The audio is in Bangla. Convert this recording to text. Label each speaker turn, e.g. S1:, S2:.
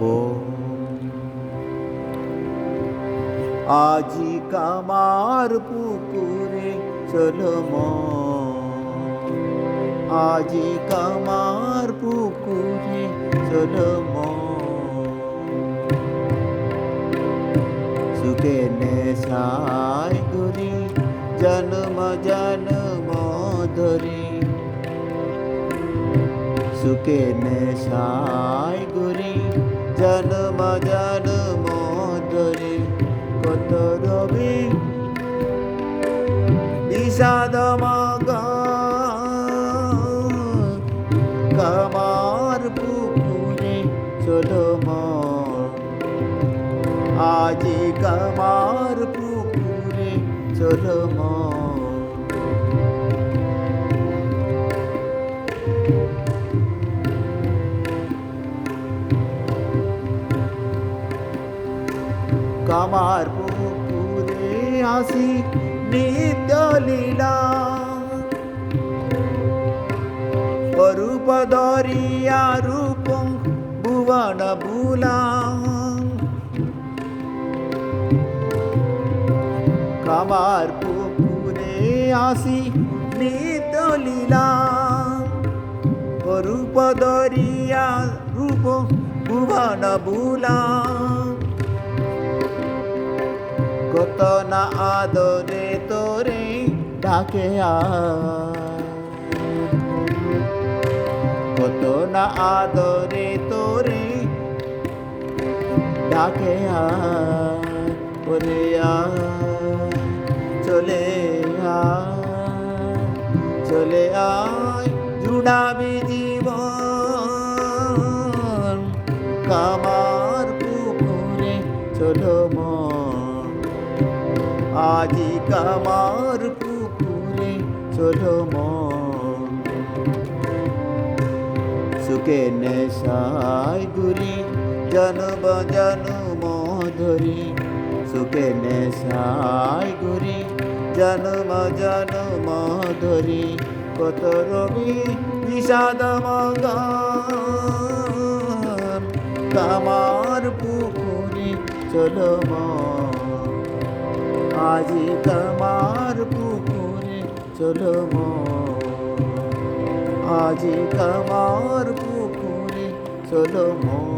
S1: ও আজি কামার পুকুরে চলো মন, আজি কামার পুকুরে চলো মন, সুখে নেশায় ঘুরি জন্ম জন্ম ধরি, সুখে নেশায় ঘুরি জন্ম জন্ম ধরি। কত রবি বিষাদ কামার পুকুরে চলো মন, আজি কামার পুকুরে চলো মন। কামার পুকুরে আসি নিত্য লীলা, অরূপ দরিয়া রূপ ভুবন বুলা। কামার পুকুরে আসি নিত্য লীলা, অরূপ দরিয়া রূপ ভুবন বুলা। কত না আদরে তোরে ডাকে কত না আদরে তোরে ডাকে ওরে চলে চলে আয় জুড়াবি জীবন, কামার পুকুরে চলো মন, আজি কামার পুকুরে চলো মন। সুখে নেশায় ঘুরি জন্ম জন্ম ধরি, সুখে নেশায় ঘুরি জন্ম জন্ম ধরি। কত রবি বিষাদ মগন, কামার পুকুরে চলো মন, আজি কামার পুকুরে চলো মন, আজি কামার পুকুরে চলো মন।